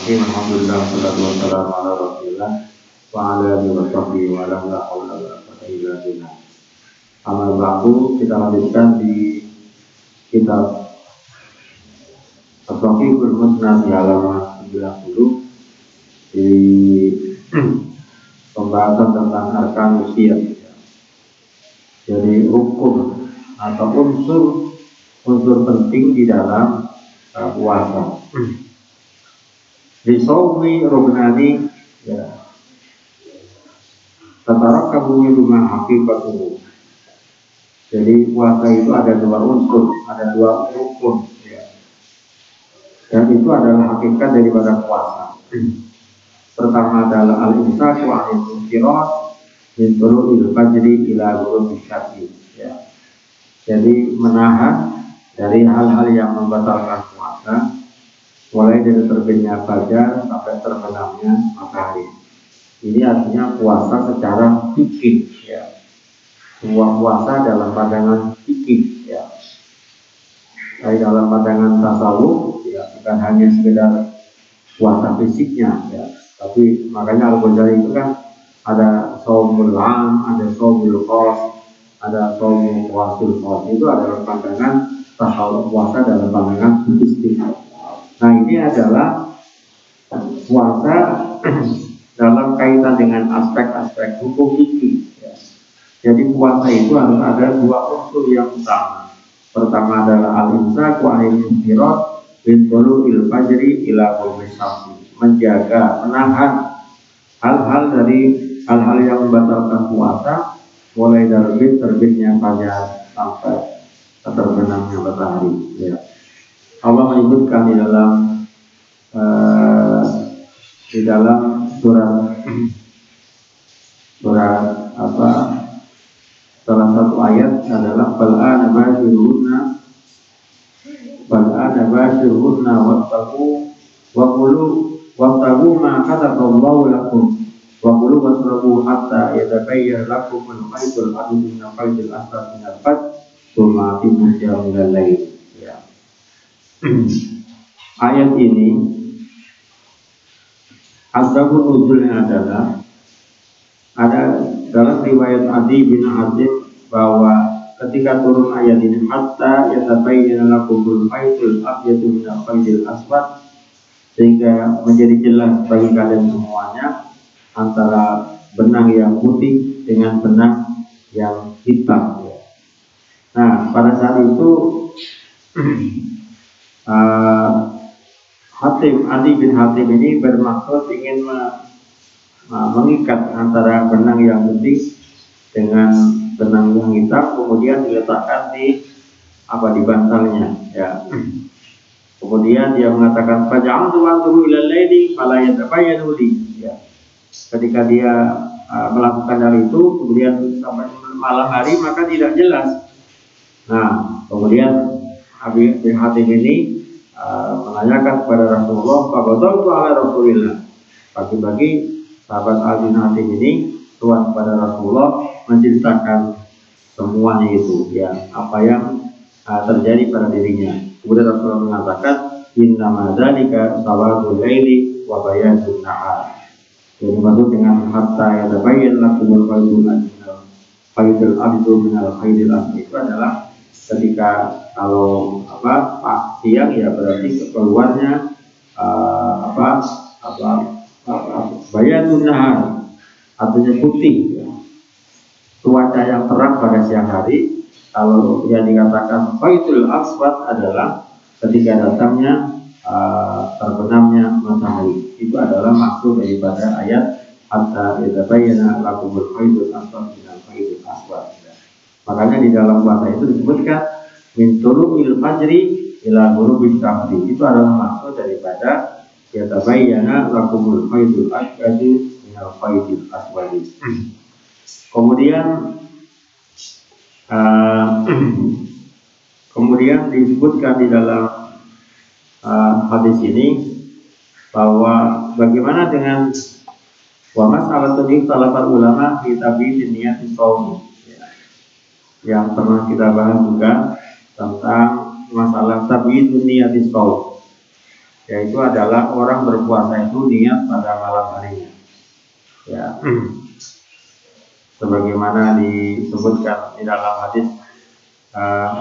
Bismillahirrahmanirrahim. Alhamdulillah wassalatu wassalamu ala Rasulillah wa ala alihi wa sahbihi wa la haula wa la quwwata illa billah. Amal ba'du, kita lanjutkan di kitab As-Sahihul Musnad di halaman 90 di pembahasan tentang arkan usia. Jadi hukum atau unsur penting di dalam puasa. Di sawmi ruknani ya. Tatarakabu rumah hakikatuhu. Jadi puasa itu ada dua unsur, ada dua rukun ya. Dan itu adalah hakikat daripada puasa. Pertama adalah al-imsak wa al-infirat min tulu'il fajri ila ghurubi syamsi ya. Jadi menahan dari hal-hal yang membatalkan puasa, mulai dari terbitnya fajar sampai terbenamnya matahari. Ini artinya puasa secara fikih ya. Semua puasa dalam pandangan fikih ya. Baik dalam pandangan tasawuf ya, bukan hanya sekedar puasa fisiknya ya. Tapi makanya Al-Ghazali itu kan ada shaumul 'am, ada shaumul khas, ada shaumul wasil khas. Itu adalah pandangan tasawuf puasa dalam pandangan fikih. Nah, ini adalah puasa dalam kaitan dengan aspek-aspek hukum fikih ya. Jadi puasa itu harus ada dua unsur yang utama. Pertama adalah al-imsak wa al-infirat min tulu'il fajri ila ghurubi syamsi. Menjaga, menahan hal-hal yang membatalkan puasa, mulai dari terbitnya fajar sampai terbenamnya matahari ya. Allah menyebutkan di dalam surat apa, salah satu ayat adalah bal'ana bashiruhunna wattaqu ma kataballahu lakum wa qulu wasrabu hatta yatabayyana lakum al-khaytul abyadu min al-khaytil aswad min al-fajr tsumma atimmu siyama ilal lail ya. Ayat ini asbabun nuzulnya adalah ada dalam riwayat Adi bin Hatim bahwa ketika turun ayat ini hatta yatabayyana lakumul khaytul abyadu min al-khaytil aswad, sehingga menjadi jelas bagi kalian semuanya antara benang yang putih dengan benang yang hitam. Nah, pada saat itu Adi bin Hatim ini bermaksud ingin mengikat antara benang yang putih dengan benang yang hitam, kemudian diletakkan di bantalnya ya. Kemudian dia mengatakan faja'altu anzuru ilal laili fala yatabayyanu li ya. Ketika dia melakukan hal itu, kemudian sampai malam hari maka tidak jelas. Nah, kemudian Abi bin Hatim ini menanyakan kepada Rasulullah, faqadaltu ala Rasulillah. Bagi-bagi sahabat Abi bin Hatim ini tuan kepada Rasulullah menceritakan semuanya itu ya, apa yang terjadi pada dirinya. Kemudian Rasulullah mengatakan innama dzalika sawadul laili wa bayadun nahar. Jadi maksud dengan hatta yatabayyana lakumul khaytul abyadu min al-khaytil aswad itu adalah ketika kalau siang ya berarti keluarnya bayadun nahar artinya putih ya. Cuaca yang terang pada siang hari. Kalau yang dikatakan khaytul aswad adalah ketika datangnya terbenamnya matahari. Itu adalah maksud daripada ayat hatta yatabayyana lakumul khaytul aswad minal khaytil aswad. Makanya di dalam bahasa itu disebutkan min tulu'il fajri ila ghurubi syamsi. Itu adalah maksud daripada yatabayyana lakumul khaytul aswad minal khaytil aswad. Kemudian disebutkan di dalam hadis ini bahwa bagaimana dengan wa mas'alatun ikhtalafa ulama fi tabi'in niyati shaum ya, yang pernah kita bahas juga tentang masalah tabi'in niyati shaum. yaitu adalah orang berpuasa itu niat pada malam harinya. Ya, sebagaimana disebutkan di dalam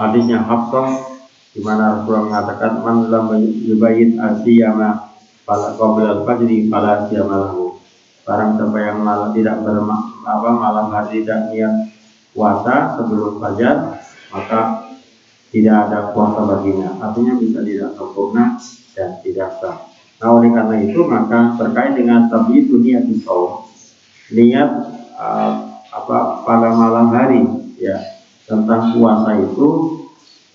hadisnya Hafsah, di mana Rasulullah mengatakan man lam yubayyin asiyama fala qabla al-fajri fala siyama lahu. Barang siapa yang tidak malam hari tidak niat puasa sebelum fajar, maka tidak ada puasa baginya. Artinya bisa tidak sempurna dan tidak sah. Nah, oleh karena itu maka terkait dengan tabiitu niat shaum, niat pada malam hari ya tentang puasa itu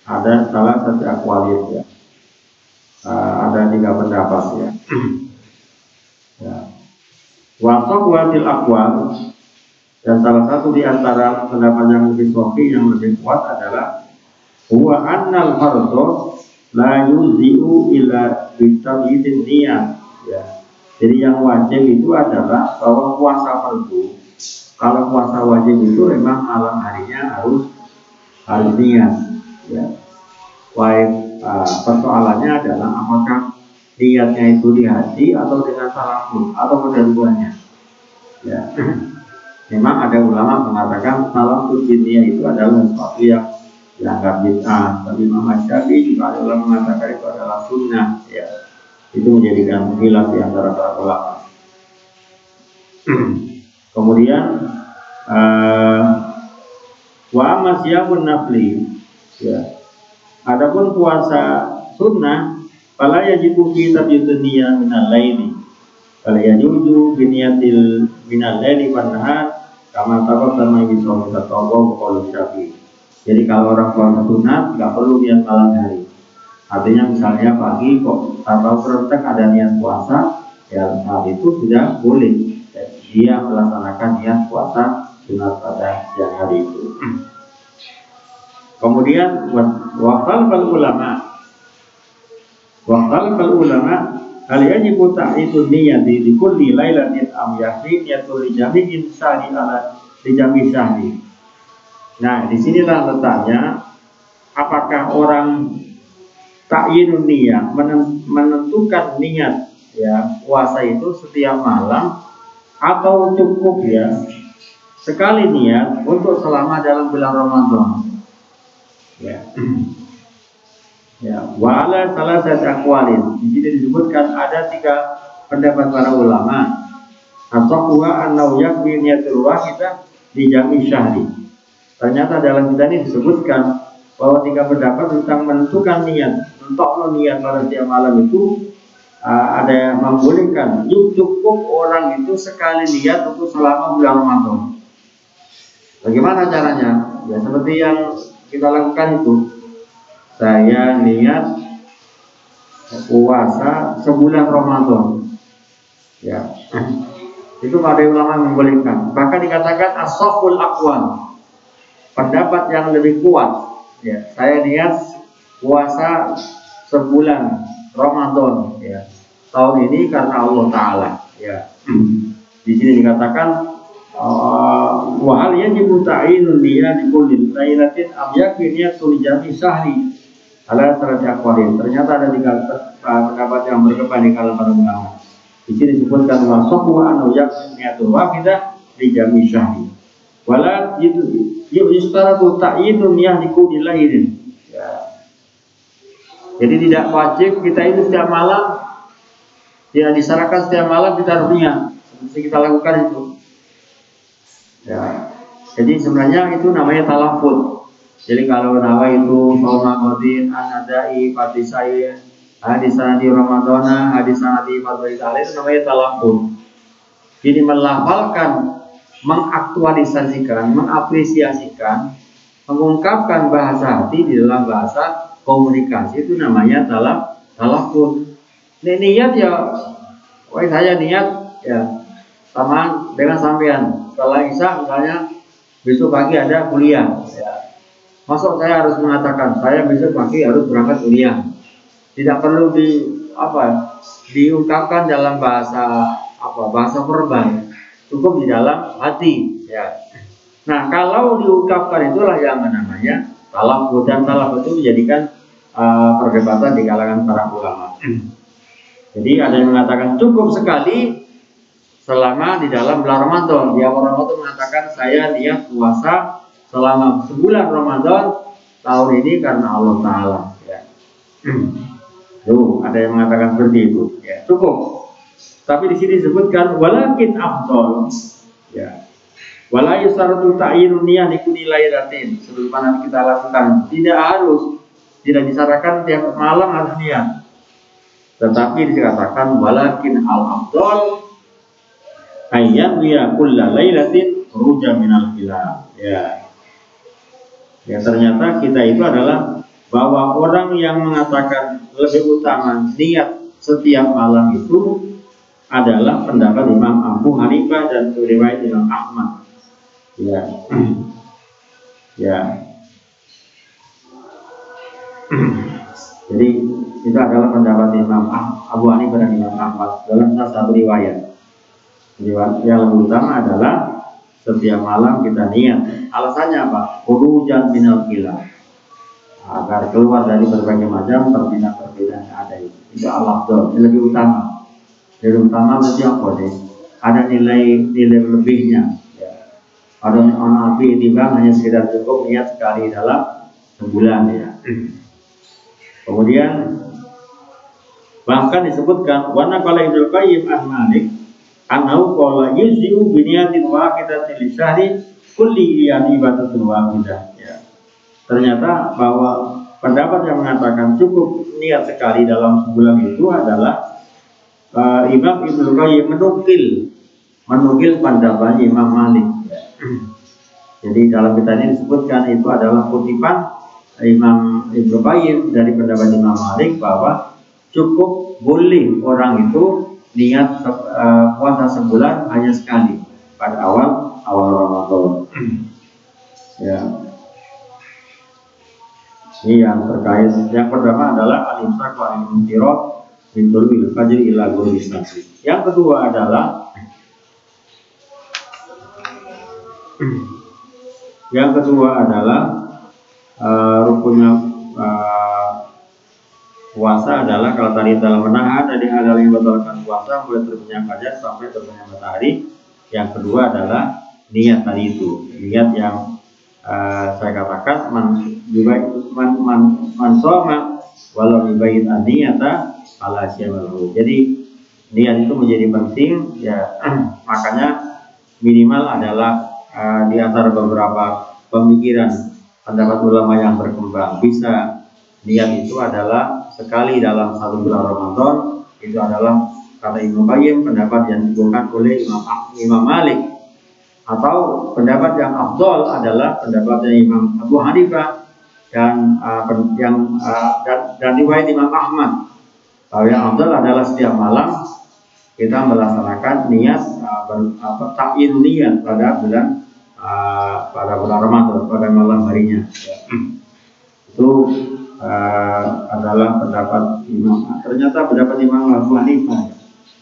ada salah satu aqwalit ya. Ada 3 pendapat ya. Ya. Wasaqwatil aqwal, dan salah satu di antara pendapat yang lebih sahih yang lebih kuat adalah huwa annal fardhu la yuzi'u illa bitabyitin niyat ya. Jadi yang wajib itu adalah bahwa puasa fardu, kalau puasa wajib itu memang malam harinya harus niat ya. Persoalannya adalah apakah niatnya itu di hati atau dengan talaffuz atau kedua-duanya ya. Memang ada ulama mengatakan talaffuz niat itu adalah sesuatu yang dianggap bid'ah, tapi Imam Syafi'i juga ada ulama mengatakan itu adalah sunnah ya. Itu menjadikan khilaf di antara para ulama. Kemudian wa masyabun nafli ya. Adapun puasa sunnah fala yajibu fi tabyidun niyyah minal laili. Fala yajuzu bi niyatil minal laili wan nahar kama taqaddama bi shaum tatawwu qaul Syafi'i. Jadi kalau orang puasa sunat nggak perlu niat malam hari. Artinya misalnya pagi kok atau serentak ada niat puasa, ya saat itu sudah boleh. Dia melaksanakan niat puasa sunat pada siang hari itu. Kemudian waqal ulama hal yajibu ta'idun niyyati di kulli lailatin am yahdi niyatul jami'in sahri ala di jami' sahri. Nah, disinilah letaknya, apakah orang ta'yinun niyyah menentukan niat ya puasa itu setiap malam atau cukup ya sekali niat untuk selama dalam bulan Ramadan. Ya. Ya, wa ala salasati aqwalin. Di sini disebutkan ada 3 pendapat para ulama. As-sahwa annahu yakfi niyatul wahidah di jami' syahri. Ternyata dalam kita ini disebutkan bahwa 3 pendapat tentang menentukan niat untuk niat pada setiap malam itu ada yang membolehkan cukup orang itu sekali niat untuk selama bulan Ramadan. Bagaimana caranya? Ya seperti yang kita lakukan itu. Saya niat puasa sebulan Ramadan. Ya. Itu pada ulama membolehkan. Bahkan dikatakan as-sahhul aqwal. Pendapat yang lebih kuat. Ya, saya niat puasa sebulan Ramadan ya. Tahun ini karena Allah Ta'ala ya. Di sini dikatakan wa hal yajibu ta'yinun niyyah di kulli lailatin am yakfi niyatul jami' sahri ala sarati aqwalin. Ternyata ada 3 pendapat yang berkembang di kalangan para ulama. Di sini disebutkan wa sahwa annahu yakfi niyatul wahidah di jami' sahri. Wala yustaratu ta'yinun niyyah di kulli lailatin. Ya. Jadi tidak wajib kita itu setiap malam, tidak disyaratkan setiap malam kita harus niat seperti kita lakukan itu. Ya. Jadi sebenarnya itu namanya talaffuz. Jadi kalau nawa itu Ramadan anadai fatisai hadisana di Ramadana hadisana di Fadlil itu namanya talaffuz. Jadi melafalkan, mengaktualisasikan, mengapresiasikan, mengungkapkan bahasa hati di dalam bahasa komunikasi itu namanya talaffuz. Niat ya, saya niat ya sama dengan sampean. Setelah Isya misalnya besok pagi ada kuliah ya. Masuk saya harus mengatakan saya besok pagi harus berangkat kuliah. Tidak perlu diungkapkan dalam bahasa verbal. Cukup di dalam hati ya. Nah, kalau diungkapkan itulah yang namanya talaffuz, dan talaffuz itu menjadikan perdebatan di kalangan para ulama. Jadi ada yang mengatakan cukup sekali selama di dalam bulan Ramadan. Dia orang itu mengatakan saya niat puasa selama sebulan Ramadan tahun ini karena Allah Taala. Ya. Tuh, ada yang mengatakan seperti itu. Ya, cukup. Tapi di sini disebutkan walakin afdol. Ya. Wala yusaratu ta'yinun niyah likuli lairatin. Sebagaimana kita lakukan, tidak disarankan tiap malam harus niat. Tetapi dikatakan walakin al-afdol ayyan wiya kulla lailatin ruja minal hilal. Ya. Ya, ternyata kita itu adalah bahwa orang yang mengatakan lebih utama niat setiap malam itu adalah pendapat Imam Abu Hanifah dan riwayat Imam Ahmad. Ya. Ya. Jadi itu adalah pendapat Imam Abu Hanifah dan Imam Ahmad dalam salah satu riwayat. Yang lebih utama adalah setiap malam kita niat. Alasannya apa? Khurujan minal hilal, agar keluar dari berbagai macam perbedaan-perbedaan yang ada itu. Itu al-afdal, yang lebih utama. Lebih utama berarti apa deh? Ada nilai lebihnya. Ya. Ada orang api timbang hanya sekedar cukup niat sekali dalam sebulan ya. Kemudian bahkan disebutkan wana qala Ibnu Qayyim an-Malik annahu qala yuzyu bi niyatin wahidatin li syahri kulli ibadatin wahidah. Ya. Ternyata bahwa pendapat yang mengatakan cukup niat sekali dalam sebulan itu adalah Imam Ibnu Qayyim menukil pendapat Imam Malik. Ya. Jadi dalam kitab ini disebutkan itu adalah kutipan Imam Ibnu Qayyim dari pendapat Imam Malik bahwa cukup boleh orang itu niat puasa sebulan hanya sekali pada awal Ramadan. Ya. Ini yang terkait. Yang pertama adalah al-imsak wa al-munkirat min tulu'il fajr ila ghurubi syamsi. Yang kedua adalah rukunnya puasa adalah kalau tadi dalam menahan dari hal yang membatalkan puasa mulai terbitnya fajar sampai terbitnya matahari. Yang kedua adalah niat tadi itu, niat yang saya katakan man soma walau dibayit niyata ala syamalahu. Jadi niat itu menjadi penting ya. Makanya minimal adalah di antara beberapa pemikiran pendapat ulama yang berkembang, bisa niat itu adalah sekali dalam satu bulan Ramadan. Itu adalah kata Ibnu Qayyim pendapat yang digunakan oleh Imam Malik. Atau pendapat yang afdol adalah pendapatnya Imam Abu Hanifah dan riwayat Imam Ahmad. Kalau yang afdol adalah setiap malam kita melaksanakan niat ta'yin niat pada bulan Ramadan, pada malam harinya. Itu adalah pendapat Imam. Ternyata pendapat Imam Abu Hanifah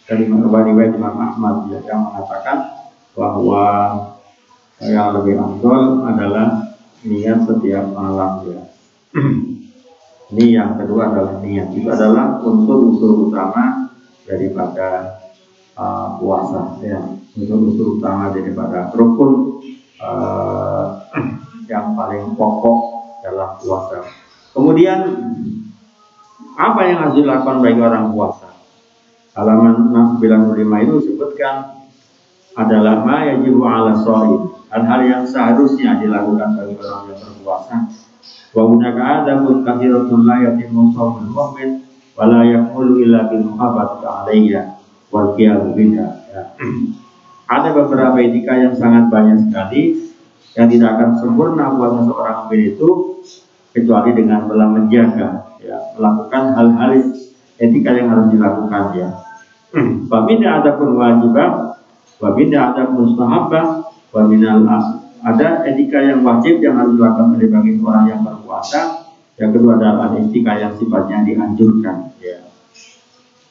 dari riwayat Imam Ahmad yang mengatakan bahwa yang lebih afdal adalah niat setiap malam ya. Ini yang kedua adalah niat. Itu adalah unsur-unsur utama daripada puasa ya. Unsur-unsur utama daripada rukun yang paling pokok dalam puasa. Kemudian apa yang harus dilakukan bagi orang puasa? Halaman 95 itu disebutkan adalah ma yajibu ala shaim, hal-hal yang seharusnya dilakukan bagi orang yang berpuasa. Wa hunaka adabun kathiratun la yatimmu shaumul mu'min wa la yaqulu illa bil muhabbat alayya wal qiyam biha. Ada beberapa etika yang sangat banyak sekali yang tidak akan sempurna puasa seorang mukmin itu kecuali dengan menjaga ya, melakukan hal-hal etika yang harus dilakukan ya. Babinda ada pun wajibah, babinda ada mustahabah, babinal ada etika yang wajib yang harus dilakukan oleh bagi orang yang berpuasa. Yang kedua adalah etika yang sifatnya dianjurkan ya.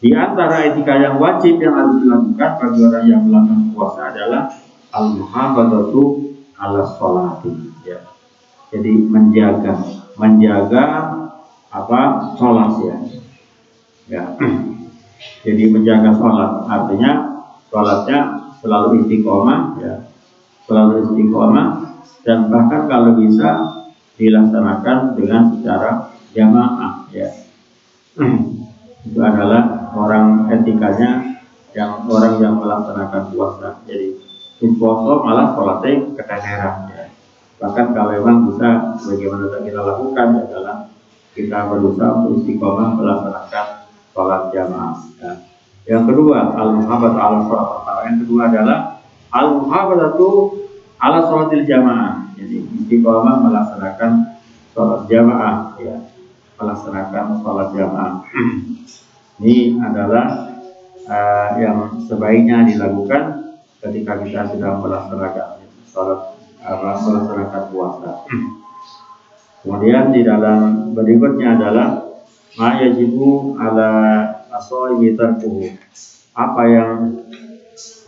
Di antara etika yang wajib yang harus dilakukan bagi orang yang melakukan puasa adalah al-muhafadzatu ala sholati ya. Jadi menjaga sholat ya. Ya. Jadi menjaga sholat artinya sholatnya selalu istiqomah, ya, selalu istiqomah, dan bahkan kalau bisa dilaksanakan dengan secara jamaah, ya. Itu adalah orang etikanya, yang orang yang melaksanakan puasa. Jadi puasa malah sholatnya keteteran, ya. Bahkan kalau memang bisa, bagaimana kita lakukan adalah kita berusaha untuk istiqomah melaksanakan sholat jamaah, ya. Yang kedua, al-muhafadah ala sholat. Yang kedua adalah al-muhafadzatu ala sholatil jamaah. Jadi istiqomah melaksanakan sholat jamaah, ya, melaksanakan sholat jamaah. Ini adalah yang sebaiknya dilakukan ketika kita sedang melaksanakan sholat, melaksanakan puasa. Kemudian di dalam berikutnya adalah ma yajibu ala as-shaimi tarkuhu. Apa yang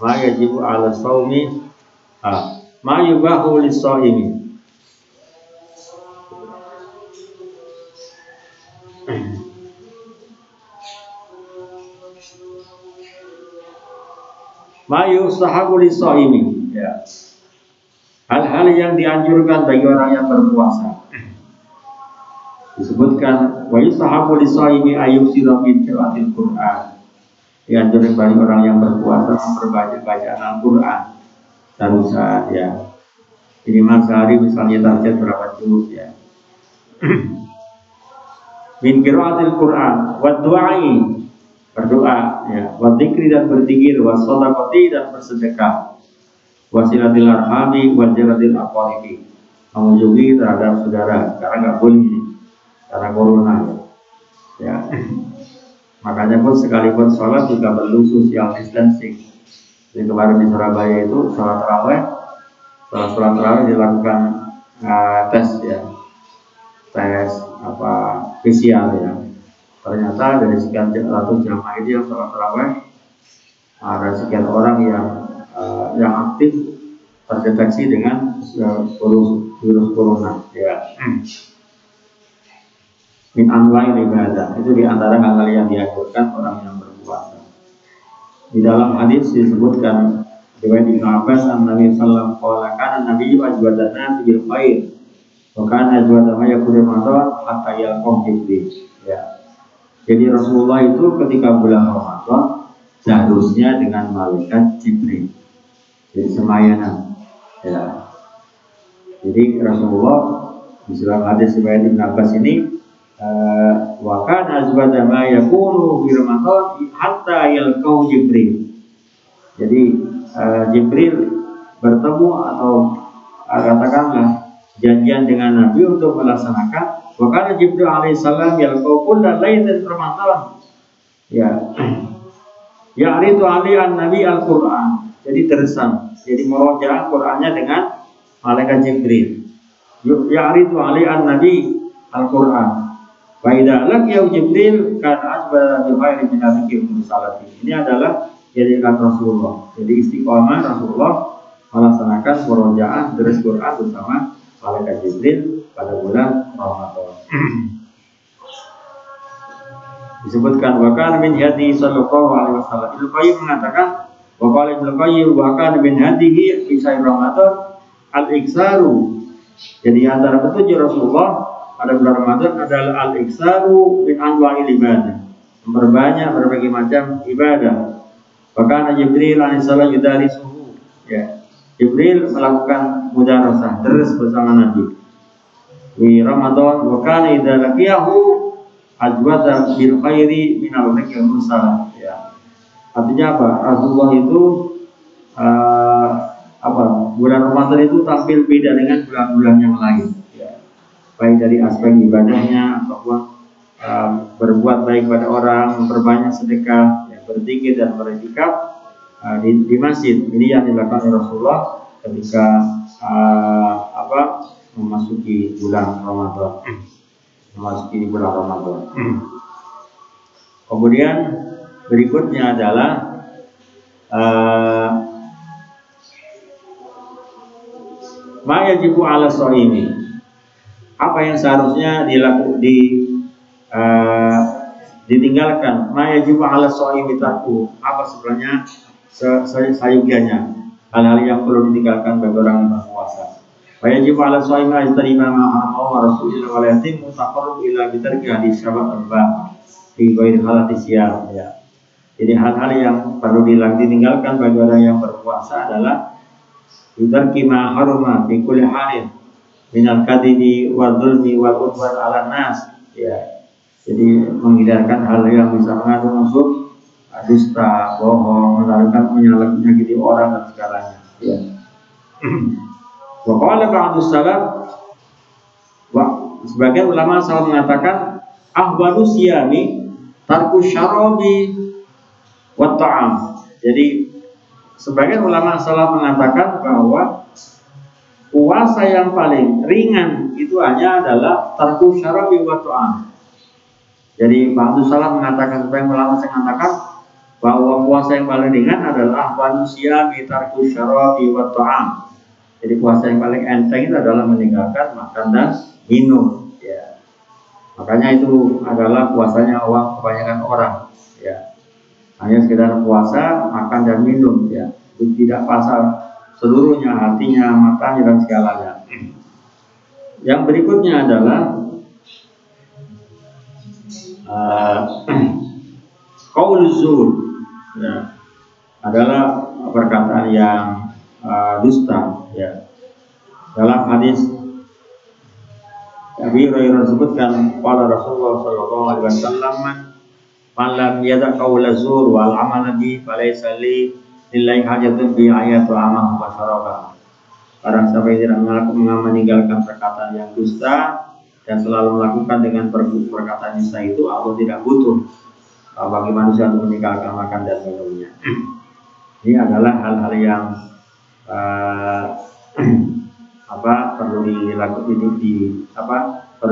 ma yajibu ala shaumi, ma yubahu lis-shaimi. Ma yustahabu lis-shaimi, ya. Hal-hal yang dianjurkan bagi orang yang berpuasa. Disebutkan wa yustahabu lis-shaimi ayyusira min qiraatil Qur'an. Dianjurkan bagi orang yang berpuasa memperbanyak bacaan Al-Qur'an. Tarusan, ya. Minimal sehari misalnya target berapa juz, ya. Min qiraatil Qur'an wa du'ai, berdoa, ya, wa dzikri dan berzikir, wa shadaqati dan bersedekah, wa silatil arhami wa jaratil aqaribi, mengunjungi terhadap saudara, karena nggak boleh ini karena corona, ya. Makanya pun sekalipun sholat juga perlu social distancing. Jadi kemarin di Surabaya itu sholat tarawih dilakukan tes, ya, tes PCR, ya. Ternyata dari sekian ratus jamaah itu yang sholat tarawih ada sekian orang yang aktif terdeteksi dengan virus corona, ya. Min anwa'il ibadah, itu diantara hal-hal yang dianjurkan orang yang berpuasa. Di dalam hadis disebutkan riwayat Ibnu Abbas an-Nabi sallallahu alaihi wasallam kana Nabi ajwadan nasi bil khair wa kana ajwadan ma yakunu Ramadan hatta yalqahu Jibril, ya. Jadi Rasulullah itu ketika bulan Ramadan seharusnya dengan malaikat Jibril, jadi semayanan, ya. Jadi Rasulullah di dalam hadis riwayat Ibnu Abbas ini wa kana azwada ma yakunu fi Ramadan hatta yalqahu Jibril. Jadi Jibril bertemu atau katakanlah janjian dengan Nabi untuk melaksanakan. Wa kana Jibril alaihissalam yalqahu kullal lailatin Ramadan, ya. Ya'ridu ali an-nabi al-Qur'an. Jadi tersam, jadi merojaah Qur'annya dengan malaikat Jibril. Ya'ridu ali an-nabi al-Qur'an. Wa idza laqiya Jibril kana asbara bi khairi min dzikri salati. Ini adalah jadikan Rasulullah. Jadi istiqomah Rasulullah melaksanakan murojaah terus Quran bersama malaikat Jibril pada bulan Ramadan. Disebutkan wa kana min hadi sallallahu alaihi wasallam. Ibnu Qayyim mengatakan wa qala Ibnu Qayyim wa kana min hadihi fi syahr Ramadan al-iksaru. Jadi antara petunjuk Rasulullah pada bulan Ramadan adalah al-iksaru min anwa'il ibadah, memperbanyak berbagai macam ibadah. Bahkan Jibril alaihissalam yudarisuhu, ya. Jibril melakukan mudarasah terus bersama Nabi di Ramadan. Wa kana idza laqiyahu ajwada bil khairi min al-dhikr musalah, ya. Artinya apa? Rasulullah itu bulan Ramadan itu tampil beda dengan bulan-bulan yang lain, baik dari aspek ibadahnya ataupun berbuat baik pada orang, memperbanyak sedekah, ya, berzikir dan beriktikaf di masjid. Ini yang dilakukan oleh Rasulullah ketika memasuki bulan Ramadan. Kemudian berikutnya adalah ma yajibu ala shaimi. Apa yang seharusnya ditinggalkan. Ma yajibu 'ala shaimi tarku, apa sebenarnya sayugianya hal-hal yang perlu ditinggalkan bagi orang yang berpuasa. Wa yajibu 'ala shaimi ajtaniba ma amara wa rasulullah wa la yatimu taqarrub ila bitarki hadis syabat al-ba fi ghairi halati siyam ya. Jadi hal-hal yang perlu ditinggalkan bagi orang yang berpuasa adalah bitarki ma harama fi kulli halin minal kadhibi wa dzulmi wa udwan 'ala nas ya. Jadi menghindarkan hal yang bisa mengandung unsur dusta, bohong, menyakiti orang dan segalanya. Ya. Wa qala ba'du salaf, sebagian ulama salaf mengatakan ahwanu siyami tarku syarabi wa ta'am. Jadi sebagian ulama salaf mengatakan bahwa puasa yang paling ringan itu hanya adalah tarku syarabi wa ta'am. Jadi ba'du salaf mengatakan, sebagian ulama mengatakan bahwa puasa yang paling ringan adalah manusia tarku syarabi wa ta'am. Jadi puasa yang paling enteng itu adalah meninggalkan makan dan minum ya. Makanya itu adalah puasanya kebanyakan orang ya. Hanya sekedar puasa, makan dan minum ya. Itu tidak puasa seluruhnya, hatinya, matanya dan segalanya. Yang berikutnya adalah qaul zur ya, adalah perkataan yang dusta ya. Dalam hadis Abi Hurairah disebutkan qala Rasulullah sallallahu alaihi wasallam man lam yada qaul zur wal amal bi falaysa lillahi hajatun bi ayatul amal wa syaraba. Barang siapa yang tidak meninggalkan perkataan yang dusta dan selalu melakukan dengan perkataan dusta itu, Allah tidak butuh bagi manusia untuk meninggalkan makan dan minumnya. Ini adalah hal-hal yang perlu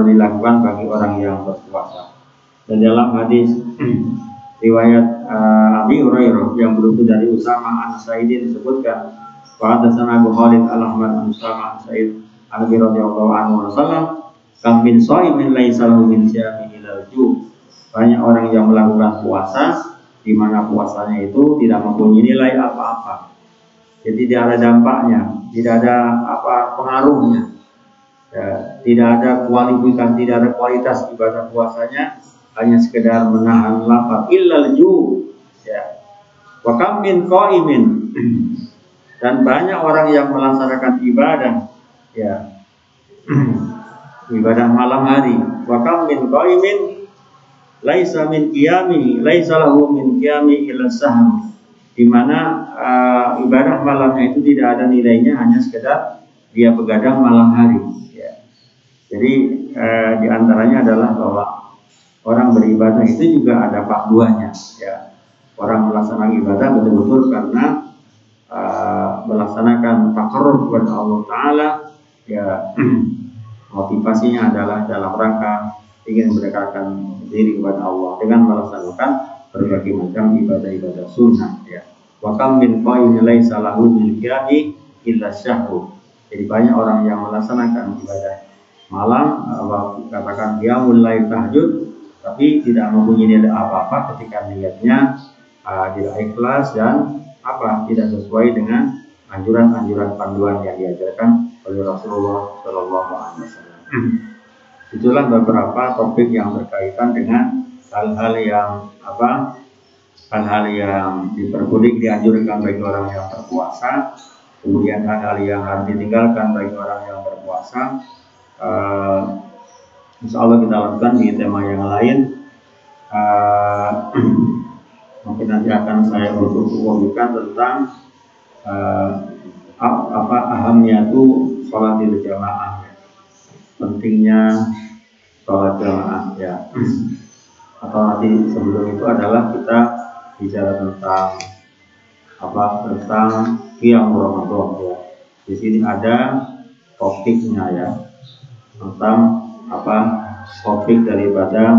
dilakukan bagi orang yang berpuasa. Dan dalam hadis riwayat Abi Hurairah yang berikut dari Usama an-Sa'idi disebutkan wa hadatsana Abu Khalid al-Ahmad Usama Sa'id an-Nabi radhiyallahu anhu sallam kam min shaimin laisa lahu min siyami ilal ju'. Banyak orang yang melakukan puasa di mana puasanya itu tidak mempunyai nilai apa-apa. Jadi tidak ada dampaknya, tidak ada pengaruhnya. Ya, tidak ada kualitas, tidak ada kualitas ibadah puasanya, hanya sekedar menahan lapar illal ju'. Ya. Wa kam min qaimin. Dan banyak orang yang melaksanakan ibadah ya. Ibadah malam hari. Wa kam min qaimin laisa min qiyami, laisa lahu min qiyami illa sahm. Di mana ibadah malamnya itu tidak ada nilainya, hanya sekedar dia begadang malam hari ya. Jadi di antaranya adalah bahwa orang beribadah itu juga ada paduannya ya. Orang melaksanakan ibadah betul-betul karena melaksanakan taqarrub kepada Allah Ta'ala ya. Motivasinya adalah dalam rangka ingin mendekatkan diri kepada Allah dengan melaksanakan berbagai macam ibadah-ibadah sunnah ya. Wa kam min qaimin laisa lahu min qiyami illa syahru. Jadi banyak orang yang melaksanakan ibadah malam, katakan qiyamul lail tahajud, tapi tidak mempunyai nilai apa-apa ketika niatnya tidak ikhlas dan tidak sesuai dengan anjuran-anjuran panduan yang diajarkan oleh Rasulullah Shallallahu Alaihi Wasallam. Itulah beberapa topik yang berkaitan dengan hal-hal yang dianjurkan bagi orang yang berpuasa, kemudian hal-hal yang harus ditinggalkan bagi orang yang berpuasa. Insya Allah kita lakukan di tema yang lain. Mungkin nanti akan saya urutkan tentang ahamnya itu sholat berjamaah, pentingnya sholat jamaah ya. Atau nanti sebelum itu adalah kita bicara tentang qiyam Ramadan ya. Di sini ada topiknya ya, tentang topik daripada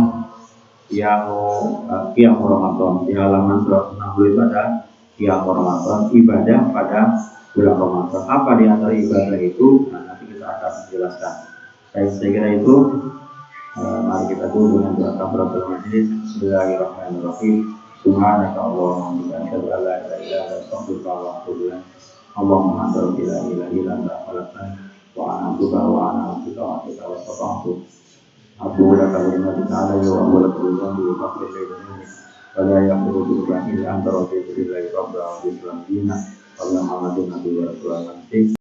qiyam Ramadan. Di halaman 160 itu ada qiyam Ramadan, ibadah pada bulan Ramadan. Apa di antara ibadah itu? Nah, nanti kita akan menjelaskan. Saya kira itu Mari kita dulu dengan doa kafaratul majlis. Bismillahirrahmanirrahim. Subhanaka Allahumma wa bihamdika asyhadu an la ilaha illa anta astaghfiruka wa atubu ilaik. Allahumma anta rabbi la ilaha illa anta khalaqtani wa ana abduka wa ana abduka wa atuka wa sata'tu. Aku laka bihamdika alayya wa laka bihamdika wa faghfir li dhunubi wa la yaghfiru dhunuba illa anta rabbi billahi rabbil alamin wa Muhammadin nabiyyi wa rasulullah.